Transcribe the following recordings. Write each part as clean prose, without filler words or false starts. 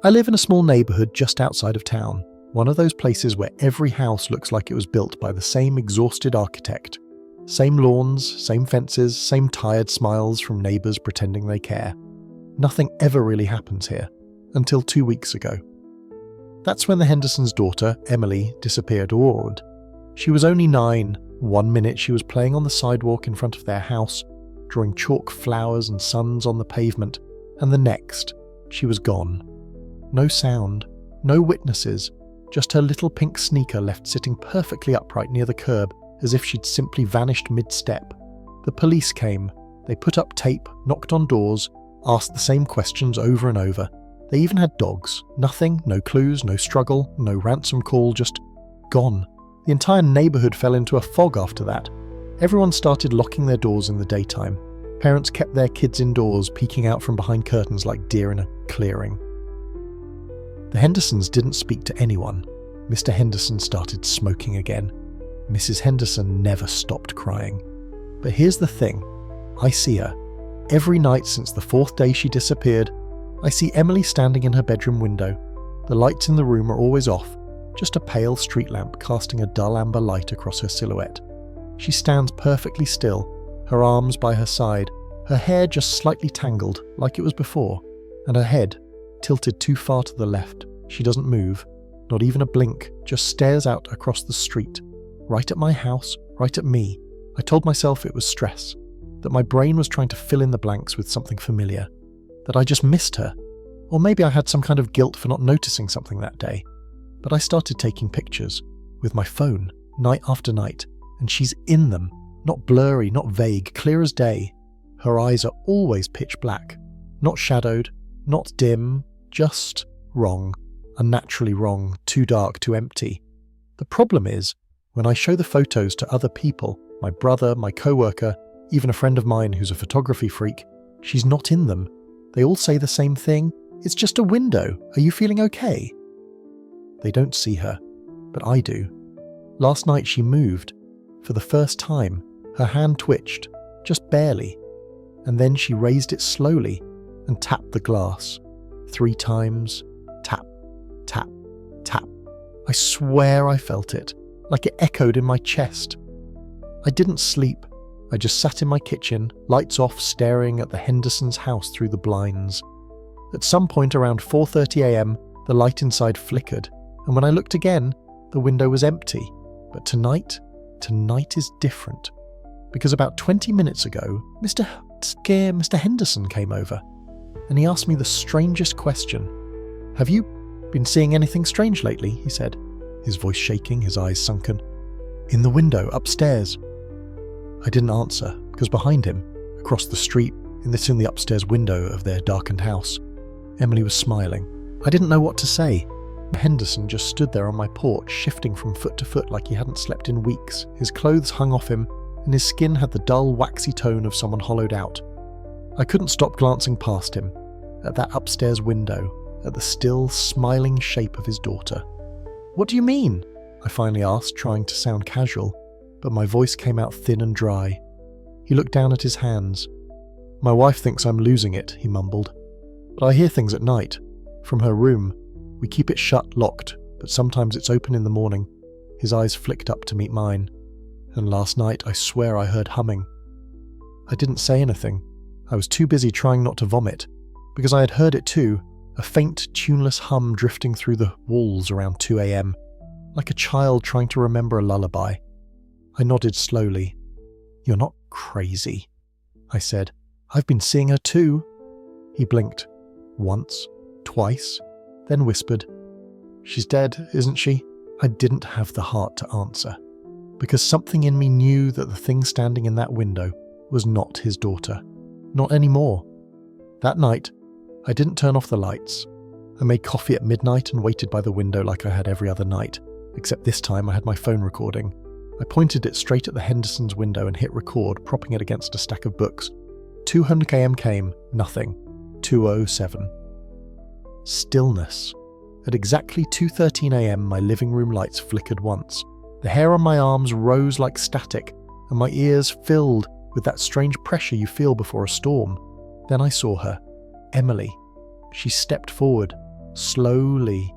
I live in a small neighbourhood just outside of town, one of those places where every house looks like it was built by the same exhausted architect. Same lawns, same fences, same tired smiles from neighbours pretending they care. Nothing ever really happens here, until 2 weeks ago. That's when the Hendersons' daughter, Emily, disappeared abroad. She was only 9. One minute she was playing on the sidewalk in front of their house, drawing chalk flowers and suns on the pavement, and the next, she was gone. No sound, no witnesses, just her little pink sneaker left sitting perfectly upright near the curb, as if she'd simply vanished mid-step. The police came. They put up tape, knocked on doors, asked the same questions over and over. They even had dogs. Nothing, no clues, no struggle, no ransom call, just gone. The entire neighbourhood fell into a fog after that. Everyone started locking their doors in the daytime. Parents kept their kids indoors, peeking out from behind curtains like deer in a clearing. The Hendersons didn't speak to anyone. Mr. Henderson started smoking again. Mrs. Henderson never stopped crying. But here's the thing. I see her. Every night since the 4th day she disappeared, I see Emily standing in her bedroom window. The lights in the room are always off, just a pale street lamp casting a dull amber light across her silhouette. She stands perfectly still, her arms by her side, her hair just slightly tangled, like it was before, and her head tilted too far to the left. She doesn't move, not even a blink, just stares out across the street, right at my house, right at me. I told myself it was stress, that my brain was trying to fill in the blanks with something familiar, that I just missed her, or maybe I had some kind of guilt for not noticing something that day. But I started taking pictures, with my phone, night after night, and she's in them, not blurry, not vague, clear as day. Her eyes are always pitch black, not shadowed, not dim, just wrong, unnaturally wrong, too dark, too empty. The problem is, when I show the photos to other people, my brother, my co-worker, even a friend of mine who's a photography freak, she's not in them. They all say the same thing. It's just a window. Are you feeling okay? They don't see her, but I do. Last night she moved. For the first time, her hand twitched, just barely, and then she raised it slowly and tapped the glass. 3 times, tap, tap, tap. I swear I felt it, like it echoed in my chest. I didn't sleep. I just sat in my kitchen, lights off, staring at the Hendersons' house through the blinds. At some point around 4:30 a.m, the light inside flickered, and when I looked again, the window was empty. But tonight is different. Because about 20 minutes ago, Mr. Henderson came over, and he asked me the strangest question. "Have you been seeing anything strange lately?" he said, his voice shaking, his eyes sunken. "In the window, upstairs." I didn't answer, because behind him, across the street, in the upstairs window of their darkened house, Emily was smiling. I didn't know what to say. Henderson just stood there on my porch, shifting from foot to foot like he hadn't slept in weeks. His clothes hung off him, and his skin had the dull, waxy tone of someone hollowed out. I couldn't stop glancing past him, at that upstairs window, at the still, smiling shape of his daughter. "What do you mean?" I finally asked, trying to sound casual, but my voice came out thin and dry. He looked down at his hands. "My wife thinks I'm losing it," he mumbled. "But I hear things at night. From her room. We keep it shut, locked, but sometimes it's open in the morning." His eyes flicked up to meet mine. "And last night I swear I heard humming." I didn't say anything. I was too busy trying not to vomit, because I had heard it too, a faint, tuneless hum drifting through the walls around 2 a.m, like a child trying to remember a lullaby. I nodded slowly. "You're not crazy," I said. "I've been seeing her too." He blinked. Once, twice, then whispered, "She's dead, isn't she?" I didn't have the heart to answer, because something in me knew that the thing standing in that window was not his daughter. Not anymore. That night, I didn't turn off the lights. I made coffee at midnight and waited by the window like I had every other night, except this time I had my phone recording. I pointed it straight at the Hendersons' window and hit record, propping it against a stack of books. 200 a.m. came, nothing. 2:07. Stillness. At exactly 2:13 a.m, my living room lights flickered once. The hair on my arms rose like static, and my ears filled with that strange pressure you feel before a storm. Then I saw her. Emily. She stepped forward, slowly.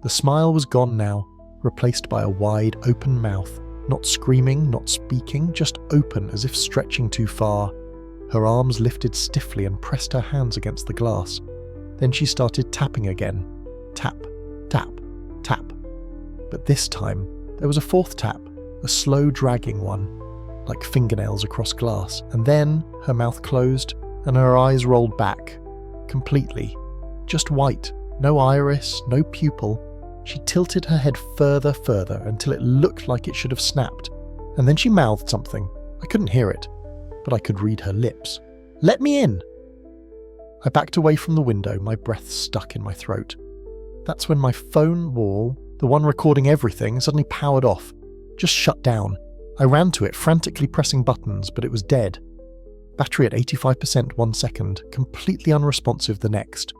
The smile was gone now, replaced by a wide, open mouth, not screaming, not speaking, just open as if stretching too far. Her arms lifted stiffly and pressed her hands against the glass. Then she started tapping again. Tap, tap, tap. But this time, there was a fourth tap, a slow dragging one, like fingernails across glass, and then her mouth closed and her eyes rolled back, completely. Just white, no iris, no pupil. She tilted her head further until it looked like it should have snapped, and then she mouthed something. I couldn't hear it, but I could read her lips. "Let me in!" I backed away from the window, my breath stuck in my throat. That's when my phone wall, the one recording everything, suddenly powered off, just shut down. I ran to it, frantically pressing buttons, but it was dead. Battery at 85% 1 second, completely unresponsive the next.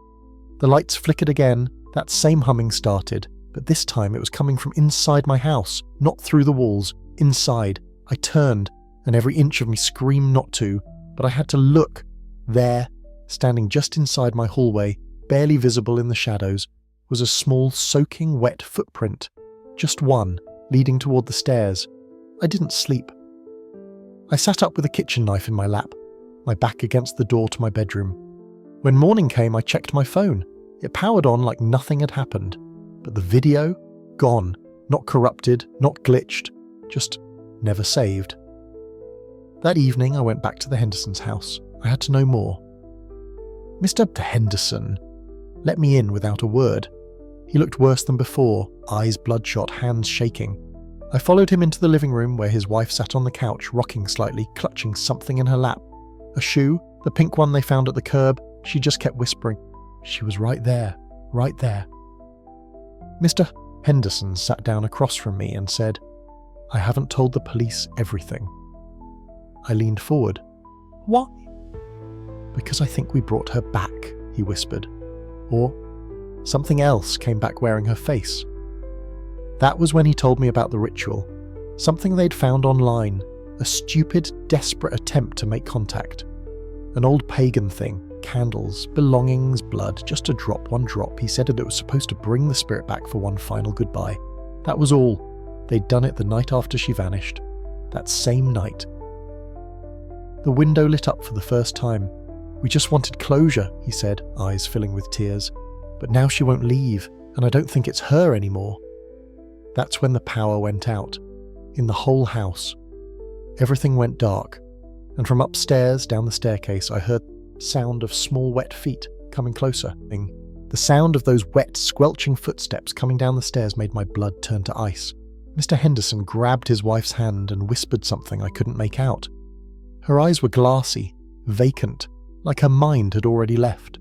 The lights flickered again, that same humming started, but this time it was coming from inside my house, not through the walls, inside. I turned, and every inch of me screamed not to, but I had to look. There, standing just inside my hallway, barely visible in the shadows, was a small, soaking wet footprint. Just one, leading toward the stairs. I didn't sleep. I sat up with a kitchen knife in my lap, my back against the door to my bedroom. When morning came, I checked my phone. It powered on like nothing had happened. But the video? Gone. Not corrupted, not glitched. Just never saved. That evening, I went back to the Hendersons' house. I had to know more. Mr. Henderson let me in without a word. He looked worse than before, eyes bloodshot, hands shaking. I followed him into the living room where his wife sat on the couch, rocking slightly, clutching something in her lap. A shoe, the pink one they found at the curb. She just kept whispering. She was right there, right there. Mr. Henderson sat down across from me and said, "I haven't told the police everything." I leaned forward. "Why?" "Because I think we brought her back," he whispered. Or, something else came back wearing her face. That was when he told me about the ritual. Something they'd found online. A stupid, desperate attempt to make contact. An old pagan thing. Candles, belongings, blood, just a drop, one drop. He said that it was supposed to bring the spirit back for one final goodbye. That was all. They'd done it the night after she vanished. That same night. The window lit up for the first time. "We just wanted closure," he said, eyes filling with tears. "But now she won't leave, and I don't think it's her anymore." That's when the power went out. In the whole house. Everything went dark, and from upstairs down the staircase I heard sound of small wet feet coming closer. The sound of those wet, squelching footsteps coming down the stairs made my blood turn to ice. Mr. Henderson grabbed his wife's hand and whispered something I couldn't make out. Her eyes were glassy, vacant, like her mind had already left.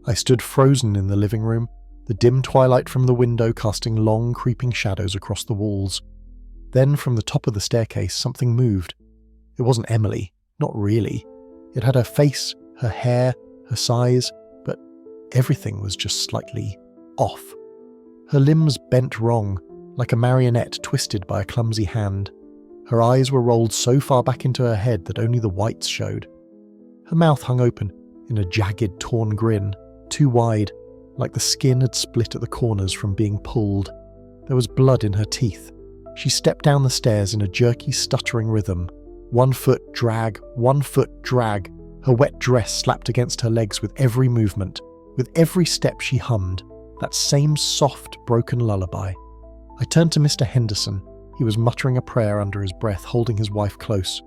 I stood frozen in the living room, the dim twilight from the window casting long, creeping shadows across the walls. Then from the top of the staircase something moved. It wasn't Emily, not really. It had her face, her hair, her size, but everything was just slightly off. Her limbs bent wrong, like a marionette twisted by a clumsy hand. Her eyes were rolled so far back into her head that only the whites showed. Her mouth hung open in a jagged, torn grin, too wide, like the skin had split at the corners from being pulled. There was blood in her teeth. She stepped down the stairs in a jerky, stuttering rhythm. 1 foot drag, 1 foot drag. Her wet dress slapped against her legs with every movement. With every step she hummed, that same soft, broken lullaby. I turned to Mr. Henderson. He was muttering a prayer under his breath, holding his wife close.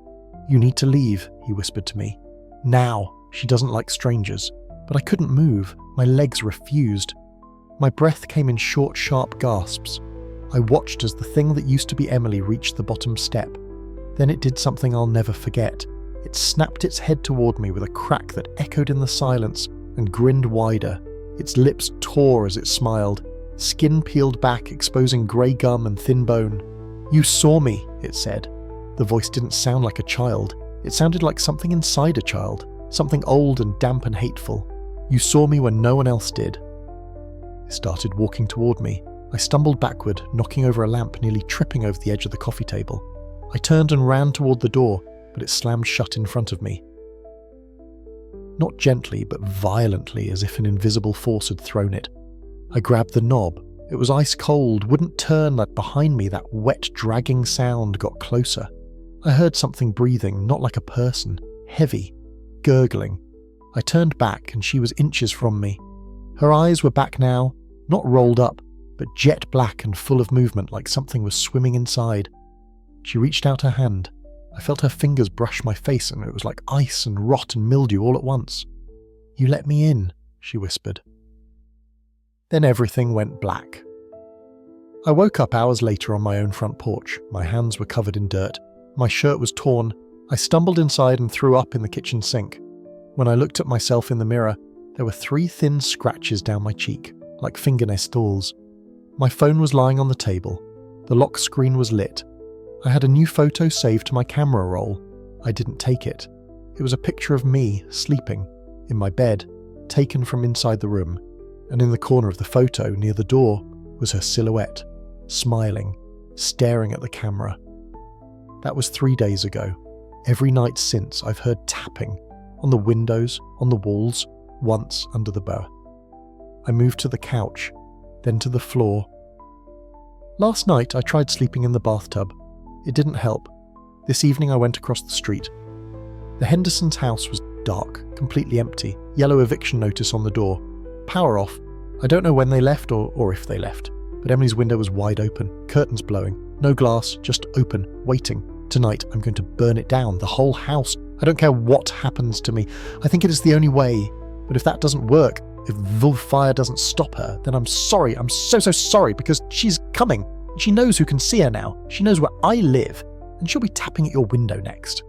"You need to leave," he whispered to me. "Now. She doesn't like strangers." But I couldn't move. My legs refused. My breath came in short, sharp gasps. I watched as the thing that used to be Emily reached the bottom step. Then it did something I'll never forget. It snapped its head toward me with a crack that echoed in the silence and grinned wider. Its lips tore as it smiled. Skin peeled back, exposing grey gum and thin bone. "You saw me," it said. The voice didn't sound like a child. It sounded like something inside a child. Something old and damp and hateful. "You saw me when no one else did." It started walking toward me. I stumbled backward, knocking over a lamp, nearly tripping over the edge of the coffee table. I turned and ran toward the door, but it slammed shut in front of me. Not gently, but violently, as if an invisible force had thrown it. I grabbed the knob. It was ice cold, wouldn't turn. Like behind me, that wet, dragging sound got closer. I heard something breathing, not like a person, heavy, gurgling. I turned back and she was inches from me. Her eyes were back now, not rolled up, but jet black and full of movement like something was swimming inside. She reached out her hand. I felt her fingers brush my face and it was like ice and rot and mildew all at once. "You let me in," she whispered. Then everything went black. I woke up hours later on my own front porch. My hands were covered in dirt. My shirt was torn. I stumbled inside and threw up in the kitchen sink. When I looked at myself in the mirror, there were 3 thin scratches down my cheek, like fingernails. My phone was lying on the table. The lock screen was lit. I had a new photo saved to my camera roll. I didn't take it. It was a picture of me, sleeping, in my bed, taken from inside the room, and in the corner of the photo, near the door, was her silhouette, smiling, staring at the camera. That was 3 days ago. Every night since, I've heard tapping, on the windows, on the walls, once under the bed. I moved to the couch, then to the floor. Last night I tried sleeping in the bathtub. It didn't help. This evening I went across the street. The Hendersons' house was dark, completely empty, yellow eviction notice on the door. Power off. I don't know when they left or if they left, but Emily's window was wide open, curtains blowing, no glass, just open, waiting. Tonight I'm going to burn it down, the whole house. I don't care what happens to me. I think it is the only way. But if that doesn't work, if the fire doesn't stop her, then I'm sorry. I'm so sorry, because she's coming. She knows who can see her now. She knows where I live, and she'll be tapping at your window next.